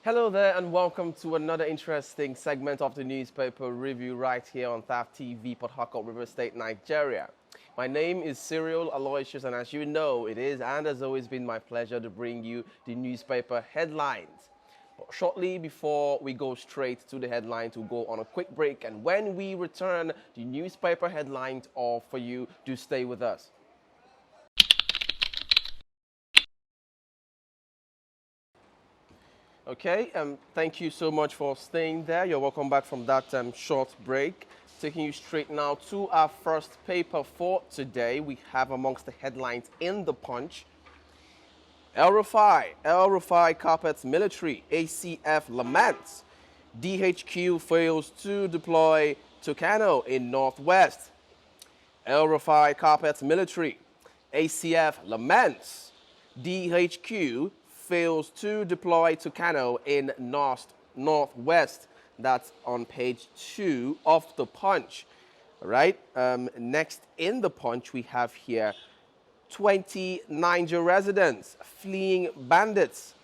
Hello there and welcome to another interesting segment of the newspaper review right here on TAF TV, Port Harcourt, River State, Nigeria. My name is Cyril Aloysius, and as you know, it is and has always been my pleasure to bring you the newspaper headlines. But shortly before we go straight to the headlines, we'll go on a quick break, and when we return, the newspaper headlines are for you. Do stay with us. Okay, thank you so much for staying there. You're welcome back from that short break. Taking you straight now to our first paper for today. We have amongst the headlines in the Punch. El Rufai carpets military, ACF laments. DHQ fails to deploy Tucano in Northwest. El Rufai carpets military, ACF laments. DHQ fails to deploy Tucano in Northwest. That's on page 2 of the Punch. All right. Next in the Punch, we have here 20 Niger residents fleeing bandits.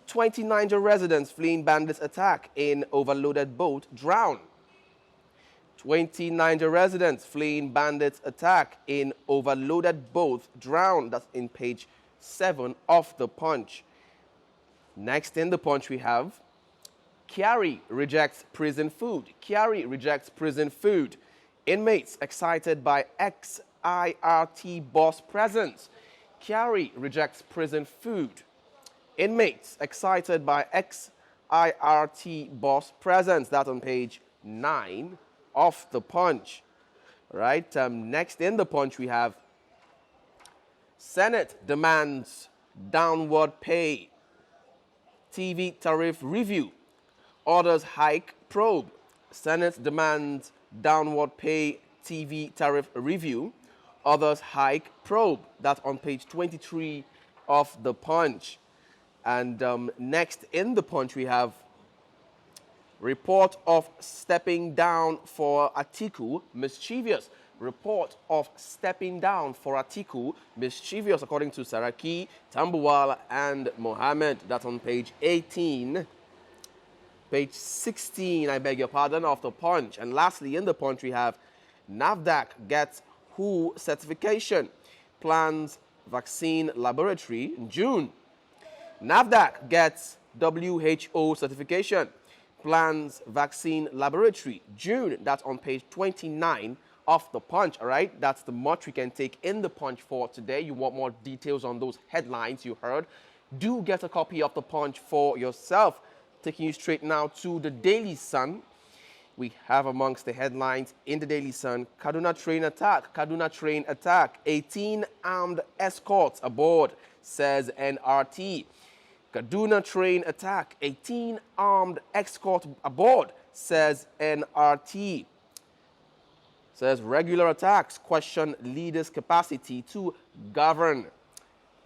20 Niger residents fleeing bandits attack in overloaded boat drown. 20 Niger residents fleeing bandits attack in overloaded boat drown. That's in page 7 of the Punch. Next in the Punch, we have Kyrari rejects prison food. Kyrari rejects prison food. Inmates excited by ex-IRT boss presence. Kyrari rejects prison food. Inmates excited by ex-IRT boss presence. That's on page 9 of the Punch. All right. Next in the Punch, we have Senate demands downward pay. TV tariff review. Orders hike probe. Senate demands downward pay TV tariff review. Others hike probe. That's on page 23 of the Punch. And next in the Punch, we have report of stepping down for Atiku mischievous. Report of stepping down for Atiku mischievous, according to Saraki, Tambuwal, and Mohammed. That's on page 18. Page 16, I beg your pardon, of the Punch. And lastly, in the Punch, we have NAFDAC gets WHO certification. Plans vaccine laboratory in June. NAFDAC gets WHO certification. Plans vaccine laboratory June. That's on page 29 of the Punch. All right, that's the much we can take in the Punch for today. You want more details on those headlines you heard, do get a copy of the Punch for yourself. Taking you straight now to the Daily Sun. We have amongst the headlines in the Daily Sun, Kaduna train attack. Kaduna train attack. 18 armed escorts aboard, says NRT. Kaduna train attack. 18 armed escort aboard, says NRT. Says regular attacks question leaders' capacity to govern.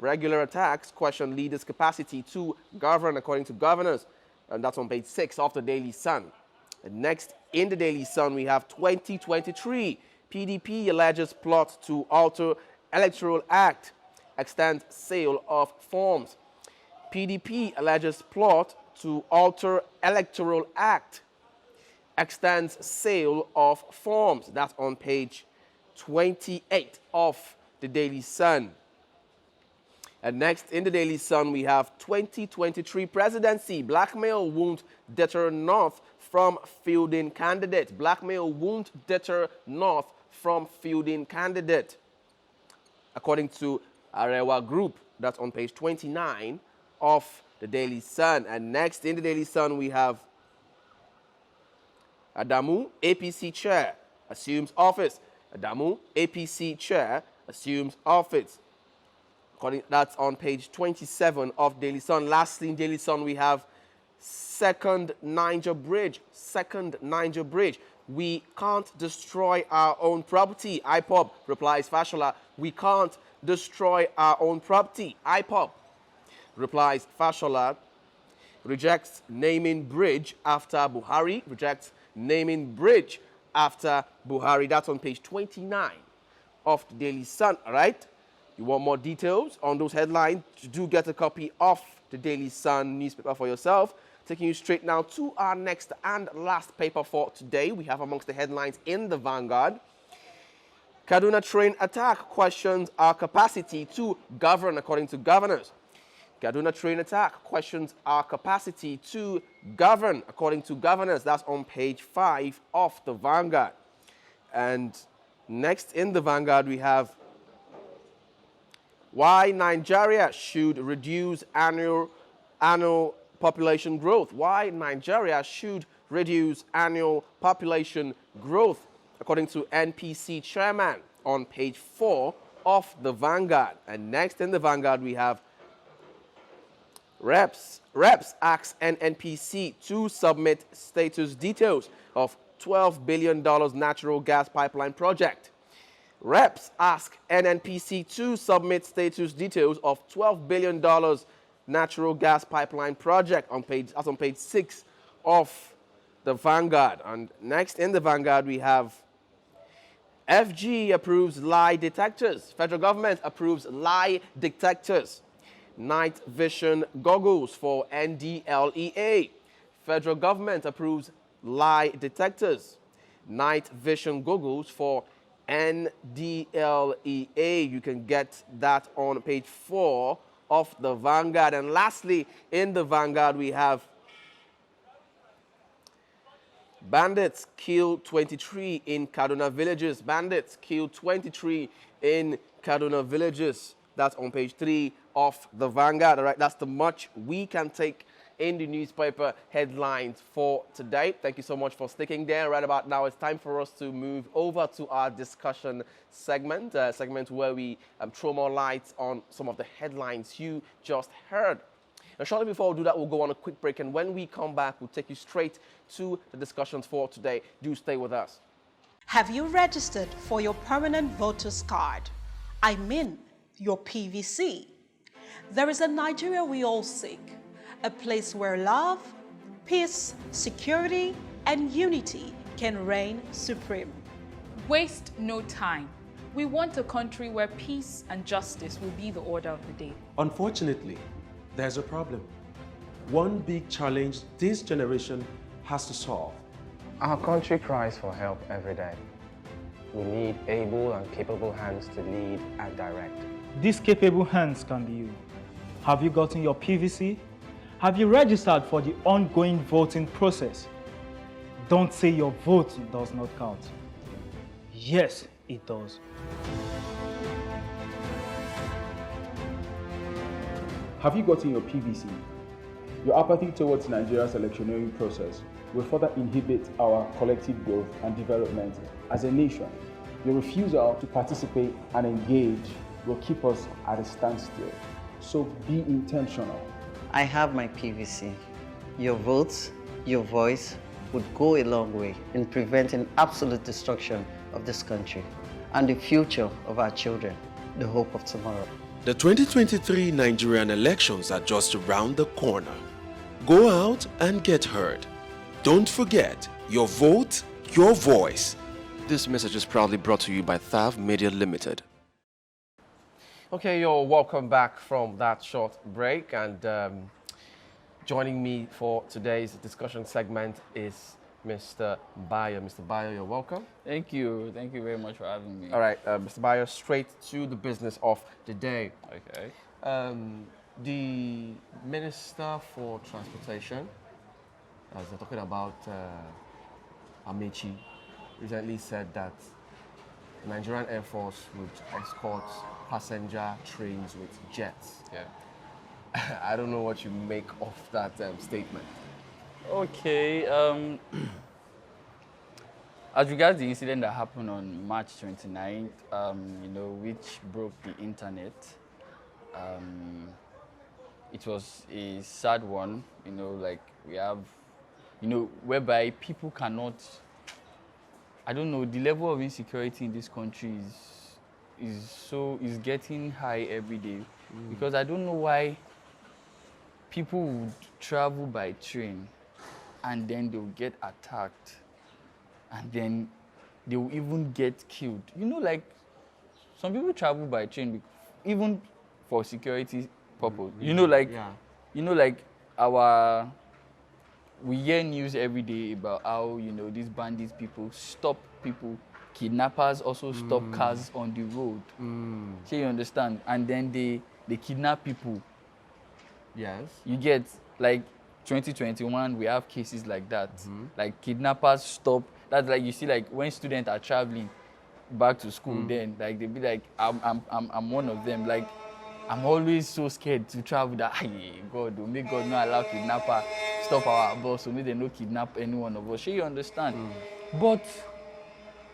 Regular attacks question leaders' capacity to govern, according to governors. And that's on page 6 of the Daily Sun. And next in the Daily Sun, we have 2023. PDP alleges plot to alter Electoral Act, extend sale of forms. PDP alleges plot to alter Electoral Act, extends sale of forms. That's on page 28 of the Daily Sun. And next in the Daily Sun, we have 2023 presidency. Blackmail won't deter North from fielding candidate. Blackmail won't deter North from fielding candidate, according to Arewa Group. That's on page 29 of the Daily Sun. And next in the Daily Sun, we have Adamu, APC chair, assumes office. Adamu, APC chair, assumes office. That's on page 27 of Daily Sun. Lastly, in Daily Sun, we have second Niger Bridge. Second Niger Bridge. We can't destroy our own property. IPOB, replies Fashola. We can't destroy our own property. IPOB, replies Fashola. Rejects naming bridge after Buhari. Rejects naming bridge after Buhari. That's on page 29 of the Daily Sun. All right. You want more details on those headlines? Do get a copy of the Daily Sun newspaper for yourself. Taking you straight now to our next and last paper for today. We have amongst the headlines in the Vanguard. Kaduna train attack questions our capacity to govern, according to governors. Kaduna train attack questions our capacity to govern, according to governors. That's on page 5 of the Vanguard. And next in the Vanguard, we have why Nigeria should reduce annual population growth. Why Nigeria should reduce annual population growth, according to NPC chairman, on page 4 of the Vanguard. And next in the Vanguard, we have Reps asks NNPC to submit status details of $12 billion natural gas pipeline project. Reps ask NNPC to submit status details of $12 billion natural gas pipeline project on page 6 of the Vanguard. And next in the Vanguard, we have FG approves lie detectors. Federal government approves lie detectors. Night vision goggles for NDLEA. Federal government approves lie detectors. Night vision goggles for NDLEA. You can get that on page 4 of the Vanguard. And lastly, in the Vanguard, we have bandits kill 23 in Kaduna villages. Bandits kill 23 in Kaduna villages. That's on page 3 of the Vanguard. All right, that's the much we can take in the newspaper headlines for today. Thank you so much for sticking there. Right about now, it's time for us to move over to our discussion segment, where we throw more light on some of the headlines you just heard. Now, shortly before we do that, we'll go on a quick break, and when we come back, we'll take you straight to the discussions for today. Do stay with us. Have you registered for your permanent voter's card? I mean, your PVC. There is a Nigeria we all seek, a place where love, peace, security, and unity can reign supreme. Waste no time. We want a country where peace and justice will be the order of the day. Unfortunately, there's a problem. One big challenge this generation has to solve. Our country cries for help every day. We need able and capable hands to lead and direct. These capable hands can be you. Have you gotten your PVC? Have you registered for the ongoing voting process? Don't say your vote does not count. Yes, it does. Have you gotten your PVC? Your apathy towards Nigeria's electioneering process will further inhibit our collective growth and development as a nation. Your refusal to participate and engage will keep us at a standstill. So be intentional. I have my PVC. Your votes, your voice would go a long way in preventing absolute destruction of this country and the future of our children, the hope of tomorrow. The 2023 Nigerian elections are just around the corner. Go out and get heard. Don't forget, your vote, your voice. This message is proudly brought to you by Thav Media Limited. Okay, you're welcome back from that short break, and joining me for today's discussion segment is Mr. Bayo. Mr. Bayo, you're welcome. Thank you. Thank you very much for having me. All right, Mr. Bayo, straight to the business of the day. Okay. The Minister for Transportation, as they're talking about Amechi, recently said that the Nigerian Air Force would escort passenger trains with jets. Yeah. I don't know what you make of that statement. Okay. As regards the incident that happened on March 29th, which broke the internet, it was a sad one. We have, whereby people cannot. I don't know. The level of insecurity in this country is getting high every day, because I don't know why people would travel by train and then they'll get attacked and then they will even get killed. Some people travel by train even for security purpose. Our we hear news every day about how, you know, these bandits people stop people, kidnappers also stop cars on the road. So you understand? And then they kidnap people. Yes. You get, like 2021, we have cases like that. Like kidnappers stop. That's like, you see, like when students are traveling back to school, then like they be like, I'm one of them. Like I'm always so scared to travel that, hey, God, oh, may God not allow kidnapper stop our bus, so may they not kidnap any one of us. Sure, you understand? But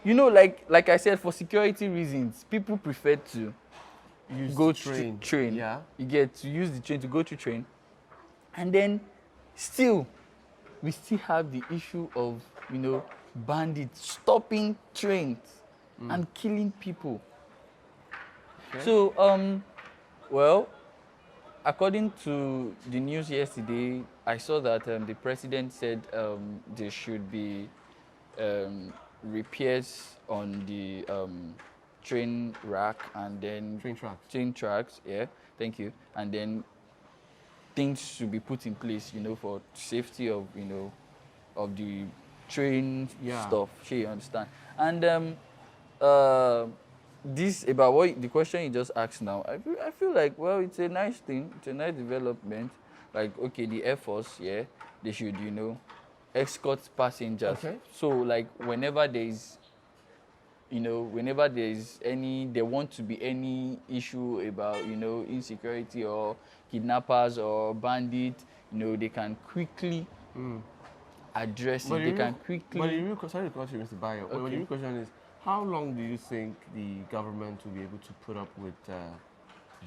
you know, like I said, for security reasons, people prefer to go train. train. Yeah. You get to use the train to go to train. And then still, we still have the issue of, you know, bandits stopping trains and killing people. Okay. So, well, according to the news yesterday, I saw that the president said there should be repairs on the train rack and then train tracks. Yeah, thank you. And then things should be put in place, you know, for safety of, you know, of the train stuff. Sure, you understand? And this about what the question you just asked now, I feel like, well, it's a nice thing, it's a nice development. Like, okay, the Air Force, yeah, they should, you know, escort passengers. Okay. So like whenever there's, you know, whenever there's any, there want to be any issue about, you know, insecurity or kidnappers or bandits, you know, they can quickly address it. They can quickly. But the real, sorry to cut you, Mr. Bayo. But the real question is, how long do you think the government will be able to put up with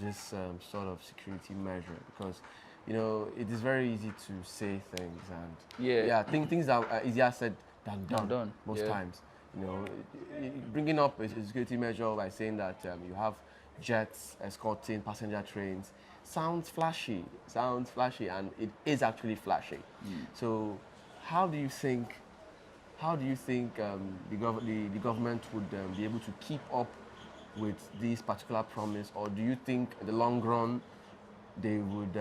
this sort of security measure? Because, you know, it is very easy to say things and things are easier said than done most times. You know, bringing up a security measure by saying that you have jets escorting passenger trains sounds flashy, and it is actually flashy. So, how do you think the government would be able to keep up with this particular promise, or do you think in the long run they would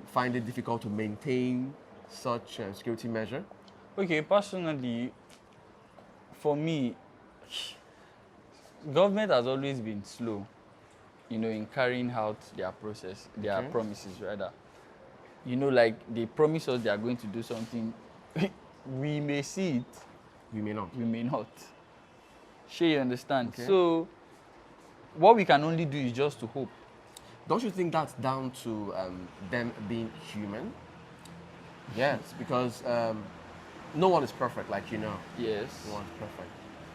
find it difficult to maintain such a security measure? Okay, personally, for me, government has always been slow, you know, in carrying out their process, their promises rather. You know, like they promise us they are going to do something. We may see it. We may not. We may not. Sure, you understand? Okay. So, what we can only do is just to hope. Don't you think that's down to them being human? Yes, because no one is perfect, like you know. Yes. No one's perfect.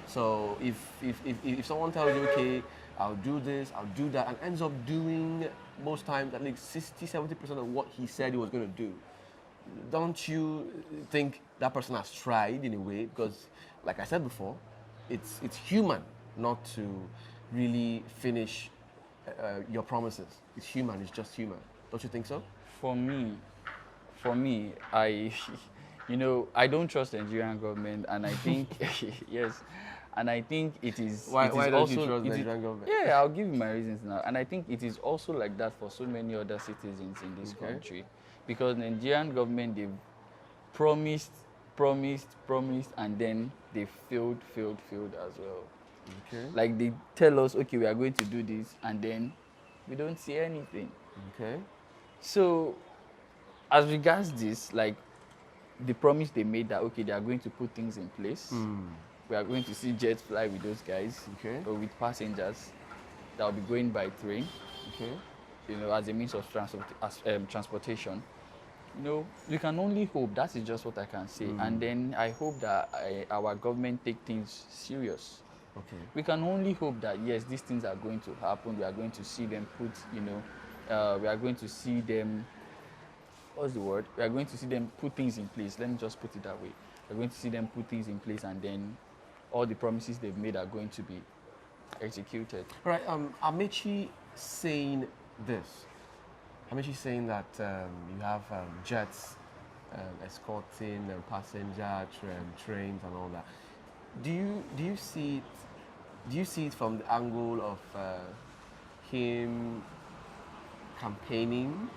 So if someone tells you, okay, I'll do this, I'll do that, and ends up doing most times at least 60-70% of what he said he was going to do, don't you think that person has tried in a way? Because, like I said before, it's human not to really finish your promises. It's human. It's just human. Don't you think so? For me, I, you know, I don't trust the Nigerian government, and I think yes, and I think it is. Why don't also, you trust the Nigerian government? Yeah, I'll give you my reasons now, and I think it is also like that for so many other citizens in this country, because the Nigerian government, they've promised, and then they failed as well. Okay. Like they tell us, okay, we are going to do this, and then we don't see anything. Okay. So, as regards this, like the promise they made that, okay, they are going to put things in place. We are going to see jets fly with those guys, or with passengers that will be going by train, you know, as a means of transportation. You know, we can only hope. That is just what I can say. And then I hope that our government take things serious. Okay. We can only hope that, yes, these things are going to happen. We are going to see them put, you know, we are going to see them, what's the word? We are going to see them put things in place. Let me just put it that way. We're going to see them put things in place, and then all the promises they've made are going to be executed. All right. Amechi saying this. Amechi saying that you have jets escorting passenger trains and all that. Do you see it? Do you see it from the angle of him campaigning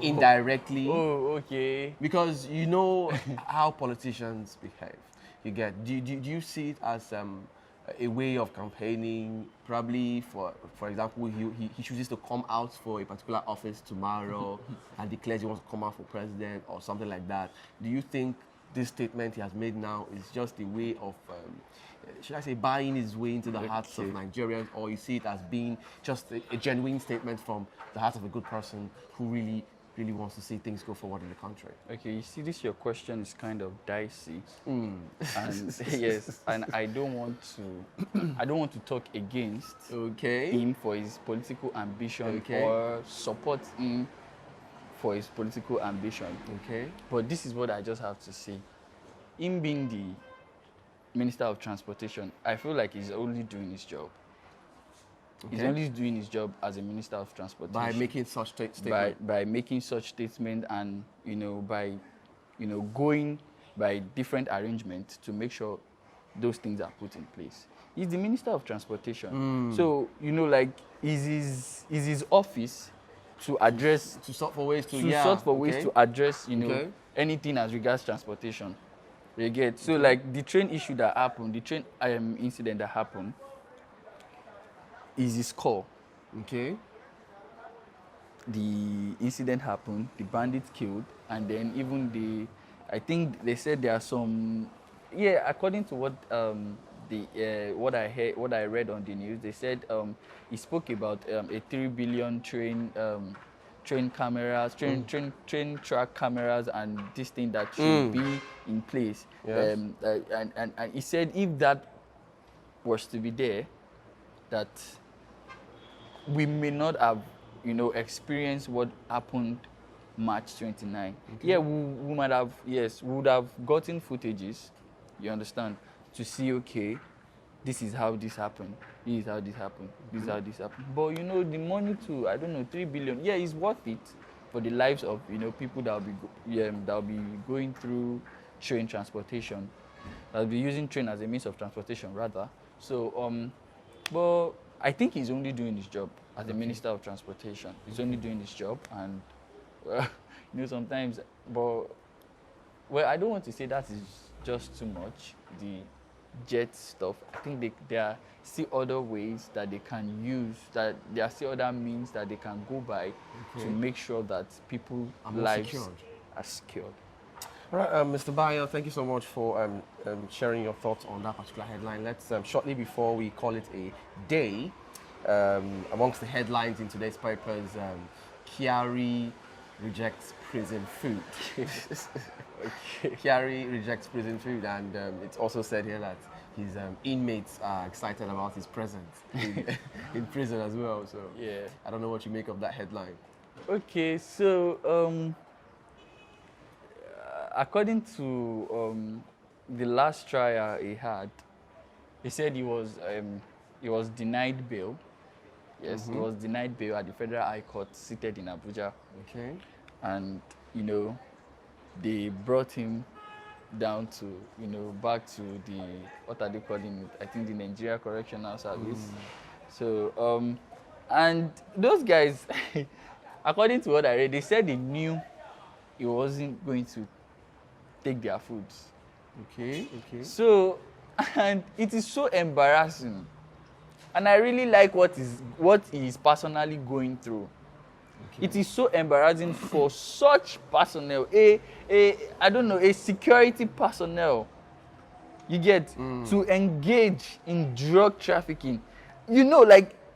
indirectly. Oh, okay. Because you know how politicians behave. You get. Do you see it as a way of campaigning? Probably, for example, he chooses to come out for a particular office tomorrow and declares he wants to come out for president or something like that. Do you think this statement he has made now is just a way of, should I say, buying his way into the hearts of Nigerians, or you see it as being just a genuine statement from the heart of a good person who really wants to see things go forward in the country? Okay, you see, your question is kind of dicey, and yes, and I don't want to talk against him for his political ambition or support him for his political ambition. Okay. But this is what I just have to say. Him being the Minister of Transportation, I feel like he's only doing his job. He's only doing his job as a Minister of Transportation. By making such statements. By making such statements and, by, going by different arrangements to make sure those things are put in place. He's the Minister of Transportation. So, is his office to address... To sort for ways to... to address, anything as regards transportation. You get? So, the train issue that happened, the train incident that happened, is his call. Okay. The incident happened, the bandits killed, and then even I think they said there are some, according to what what I read on the news, they said he spoke about a 3 billion train cameras, train track cameras, and this thing that should be in place. Yes. And he said if that was to be there, that we may not have, experienced what happened March 29. Okay. Yeah, we might have, we would have gotten footages, you understand, to see, okay, this is how this happened, this is how this happened, this is how this happened. But, the money to, 3 billion, it's worth it for the lives of, people that will be going through train transportation, that will be using train as a means of transportation, rather. So, but I think he's only doing his job as the Minister of Transportation. He's only doing his job, and sometimes, but I don't want to say that is just too much, the jet stuff. I think there are still other ways that they can use, that there are still other means that they can go by to make sure that people's lives are secured. All right, Mr. Bayo, thank you so much for sharing your thoughts on that particular headline. Let's, shortly before we call it a day, amongst the headlines in today's papers, Kyrari rejects prison food. Kyrari rejects prison food, and it's also said here that his inmates are excited about his presence in prison as well. So I don't know what you make of that headline. Okay, so according to the last trial he had, he said he was denied bail. Yes, he was denied bail at the Federal High Court seated in Abuja. Okay. And, they brought him down to, back to the, what are they calling it? I think the Nigerian Correctional Service. So, and those guys, according to what I read, they said they knew he wasn't going to take their foods. Okay. So, and it is so embarrassing. And I really like what he is personally going through. Okay. It is so embarrassing for such personnel, a security personnel, you get, to engage in drug trafficking.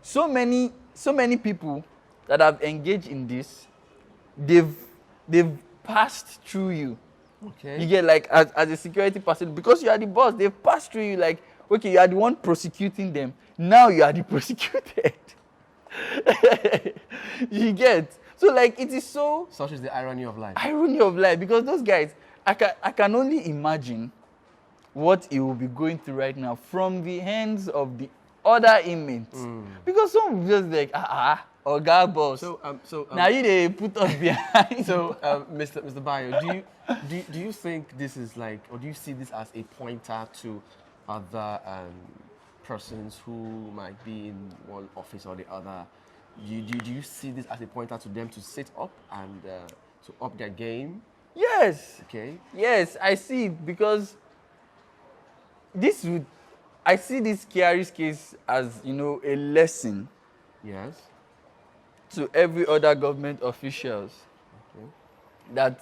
So many people that have engaged in this, they've passed through you. Okay. You get, as a security person, because you are the boss, they've passed through you, okay, you are the one prosecuting them. Now you are the prosecuted. You get? So, it is so... Such is the irony of life. Irony of life, because those guys, I can only imagine what he will be going through right now from the hands of the other inmates. Because some just Oga boss. So now they put us behind. So, Mr. Bayo, do you think this is or do you see this as a pointer to other persons who might be in one office or the other do you see this as a pointer to them to sit up and to up their game? Yes. Okay. Yes, I see it because I see this Kyrari's case as, a lesson Yes. to every other government officials that,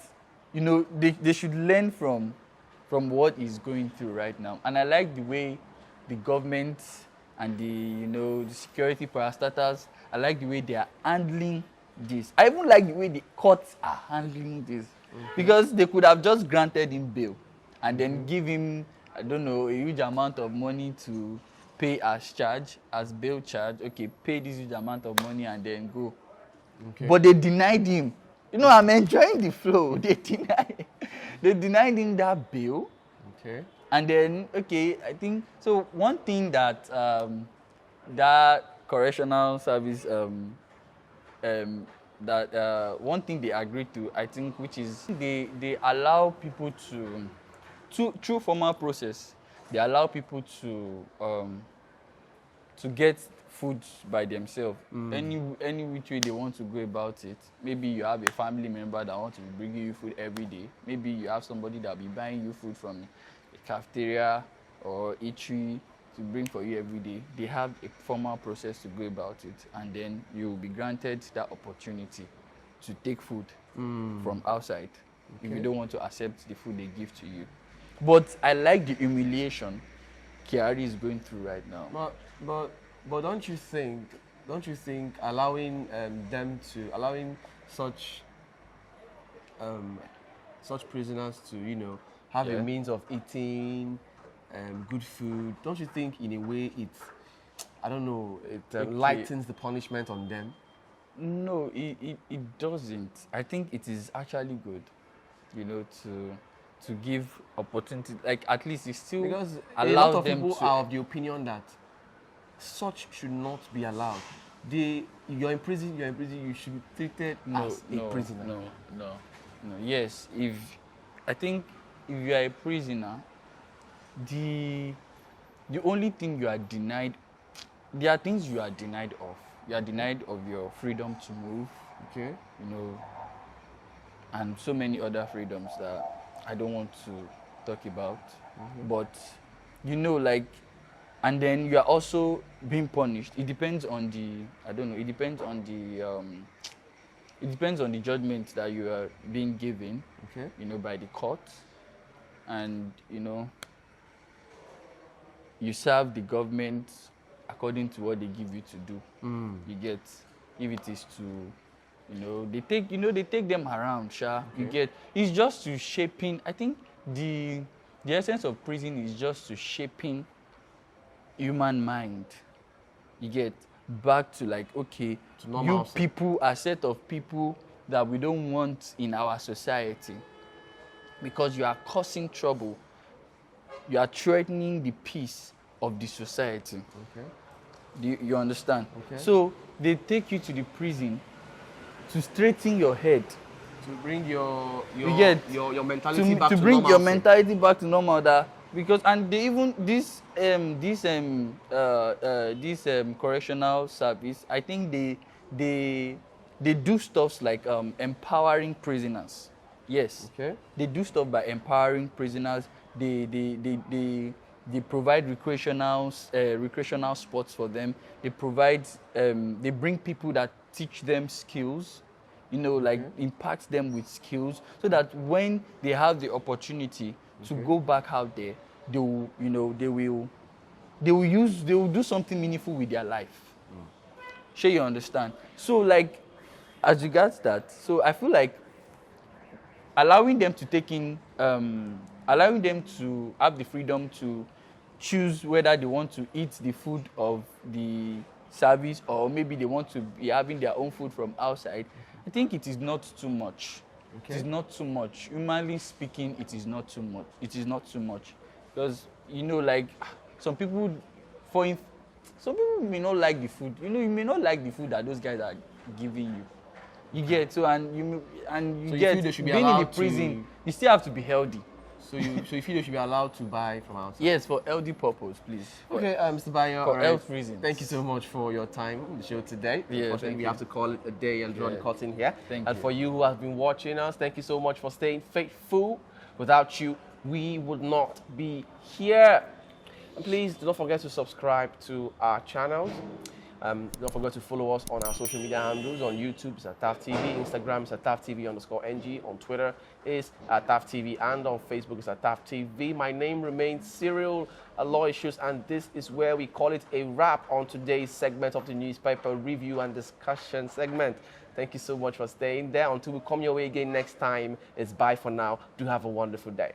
they should learn from what he's going through right now. And I like the way the government and the security parastatals, I like the way they are handling this. I even like the way the courts are handling this. Because they could have just granted him bail and then give him, I don't know, a huge amount of money to pay as bail charge. Okay, pay this huge amount of money and then go. Okay. But they denied him. I'm enjoying the flow. They denied him that bail. Okay. And then, I think, so one thing that that correctional service, one thing they agreed to, I think, which is they allow people through formal process, they allow people to get food by themselves. Any which way they want to go about it. Maybe you have a family member that wants to be bringing you food every day. Maybe you have somebody that will be buying you food from a cafeteria or eatery to bring for you every day. They have a formal process to go about it, and then you will be granted that opportunity to take food from outside if you don't want to accept the food they give to you. But I like the humiliation Kyrari is going through right now. But don't you think allowing allowing such prisoners to have a means of eating good food, don't you think in a way it lightens the punishment on them? No, it doesn't. I think it is actually good, to give opportunity. Like, at least it still because allows them to. A lot of people are of the opinion that such should not be allowed. You're in prison, you should be treated as a prisoner. No. Yes, I think if you are a prisoner, the only thing you are denied, there are things you are denied of. You are denied of your freedom to move. Okay. And so many other freedoms that I don't want to talk about. But and then you are also being punished. It depends on it depends on the judgment that you are being given, by the court. And, you serve the government according to what they give you to do. You get, if it is to, they take them around, you get, it's just to shaping, I think the essence of prison is just to shaping human mind. You get back to you people, a set of people that we don't want in our society, because you are causing trouble. You are threatening the peace of the society. Okay. Do you understand? Okay. So they take you to the prison to straighten your head, to bring your to mentality back to bring normal. Your mentality back to normal. Because they even this correctional service, I think they do stuff like empowering prisoners. Yes. Okay. They do stuff by empowering prisoners. They provide recreational sports for them. They provide they bring people that teach them skills, impact them with skills, so that when they have the opportunity to go back out there, they will do something meaningful with their life. Sure, you understand? So as regards that, so I feel like allowing them to have the freedom to choose whether they want to eat the food of the service or maybe they want to be having their own food from outside, I think it is not too much. Okay. It is not too much. Humanly speaking, it is not too much. It is not too much. Because, some people may not like the food. You may not like the food that those guys are giving you. You get, so, and you so get, you feel they should be being in the allowed prison, you still have to be healthy. So you feel you should be allowed to buy from outside? Yes, for healthy purpose, please. Okay, Mr. Bayo. For health reasons. Thank you so much for your time on the show today. Yeah, Unfortunately, we have to call it a day and draw the curtain here. Thank and you. for you who have been watching us, thank you so much for staying faithful. Without you, we would not be here. And please do not forget to subscribe to our channels. Don't forget to follow us on our social media handles. On YouTube, it's at TAF TV. Instagram is at TAF TV_NG. On Twitter is at TAF TV. And on Facebook is at TAF TV. My name remains Cyril Aloysius, and this is where we call it a wrap on today's segment of the newspaper review and discussion segment. Thank you so much for staying there. Until we come your way again next time, it's bye for now. Do have a wonderful day.